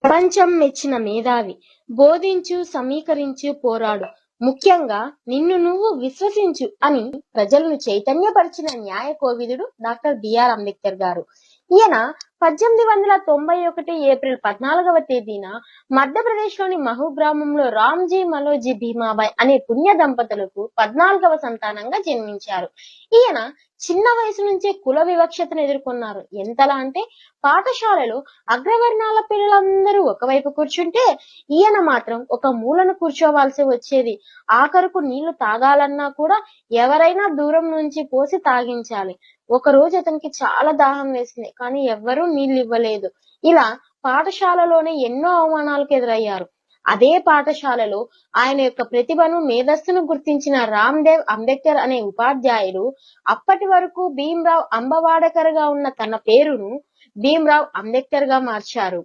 ప్రపంచం మెచ్చిన మేధావి. బోధించు, సమీకరించు, పోరాడు. ముఖ్యంగా నిన్ను నువ్వు విశ్వసించు అని ప్రజలను చైతన్యపరిచిన న్యాయ కోవిదుడు డాక్టర్ బిఆర్ అంబేద్కర్ గారు. ఈయన 1891 ఏప్రిల్ 14వ తేదీన మధ్యప్రదేశ్లోని మహూ గ్రామంలో రామ్జీ మలోజీ భీమాబాయ్ అనే పుణ్య దంపతులకు 14వ సంతానంగా జన్మించారు. ఈయన చిన్న వయసు నుంచే కుల వివక్షతను ఎదుర్కొన్నారు. ఎంతలా అంటే పాఠశాలలో అగ్రవర్ణాల పిల్లలందరూ ఒకవైపు కూర్చుంటే ఈయన మాత్రం ఒక మూలను కూర్చోవాల్సి వచ్చేది. ఆఖరుకు నీళ్లు తాగాలన్నా కూడా ఎవరైనా దూరం నుంచి పోసి తాగించాలి. ఒక రోజు అతనికి చాలా దాహం వేసింది, కానీ ఎవ్వరూ నీళ్లు ఇవ్వలేదు. ఇలా పాఠశాలలోనే ఎన్నో అవమానాలకు ఎదురయ్యారు. అదే పాఠశాలలో ఆయన యొక్క ప్రతిభను, మేధస్సును గుర్తించిన రామ్దేవ్ అంబేద్కర్ అనే ఉపాధ్యాయుడు అప్పటి వరకు భీమ్రావ్ అంబవాడకర్ గా ఉన్న తన పేరును భీమ్రావ్ అంబేద్కర్ గా మార్చారు.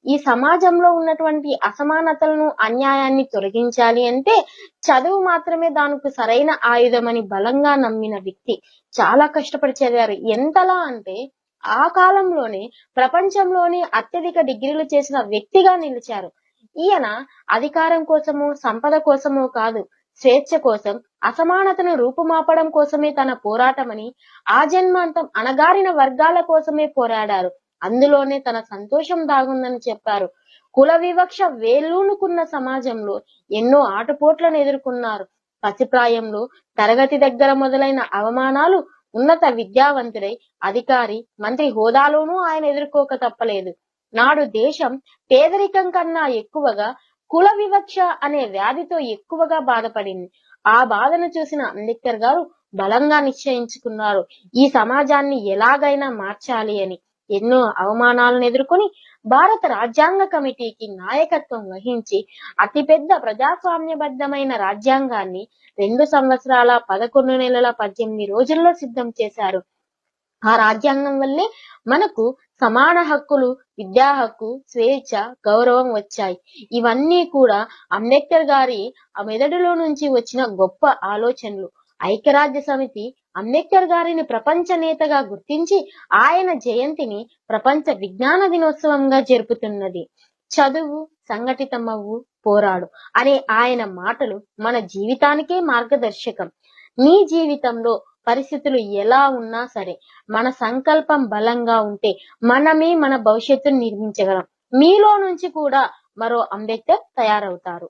ఈ సమాజంలో ఉన్నటువంటి అసమానతలను, అన్యాయాన్ని తొలగించాలి అంటే చదువు మాత్రమే దానికి సరైన ఆయుధమని బలంగా నమ్మిన వ్యక్తి. చాలా కష్టపడి చదివారు. ఎంతలా అంటే ఆ కాలంలోనే ప్రపంచంలోనే అత్యధిక డిగ్రీలు చేసిన వ్యక్తిగా నిలిచారు. ఈయన అధికారం కోసమో, సంపద కోసమో కాదు, స్వేచ్ఛ కోసం, అసమానతను రూపుమాపడం కోసమే తన పోరాటమని, ఆజన్మాంతం అణగారిన వర్గాల కోసమే పోరాడారు. అందులోనే తన సంతోషం దాగుందని చెప్పారు. కుల వివక్ష వేళ్ళూనుకున్న సమాజంలో ఎన్నో ఆటుపోట్లను ఎదుర్కొన్నారు. పసిప్రాయంలో తరగతి దగ్గర మొదలైన అవమానాలు ఉన్నత విద్యావంతుడై అధికారి, మంత్రి హోదాలోనూ ఆయన ఎదుర్కోక తప్పలేదు. నాడు దేశం పేదరికం కన్నా ఎక్కువగా కుల వివక్ష అనే వ్యాధితో ఎక్కువగా బాధపడింది. ఆ బాధను చూసిన అంబేద్కర్ గారు బలంగా నిశ్చయించుకున్నారు, ఈ సమాజాన్ని ఎలాగైనా మార్చాలి అని. ఎన్నో అవమానాలను ఎదుర్కొని భారత రాజ్యాంగ కమిటీకి నాయకత్వం వహించి అతిపెద్ద ప్రజాస్వామ్యబద్ధమైన రాజ్యాంగాన్ని 2 సంవత్సరాల 11 నెలల 18 రోజుల్లో సిద్ధం చేశారు. ఆ రాజ్యాంగం వల్లే మనకు సమాన హక్కులు, విద్యా హక్కు, స్వేచ్ఛ, గౌరవం వచ్చాయి. ఇవన్నీ కూడా అంబేద్కర్ గారి ఆ మెదడులో నుంచి వచ్చిన గొప్ప ఆలోచనలు. ఐక్యరాజ్య సమితి అంబేద్కర్ గారిని ప్రపంచ నేతగా గుర్తించి ఆయన జయంతిని ప్రపంచ విజ్ఞాన దినోత్సవంగా జరుపుతున్నది. చదువు, సంఘటితమవ్వు, పోరాడు అనే ఆయన మాటలు మన జీవితానికే మార్గదర్శకం. నీ జీవితంలో పరిస్థితులు ఎలా ఉన్నా సరే మన సంకల్పం బలంగా ఉంటే మనమే మన భవిష్యత్తును నిర్మించగలం. మీలో నుంచి కూడా మరో అంబేద్కర్ తయారవుతారు.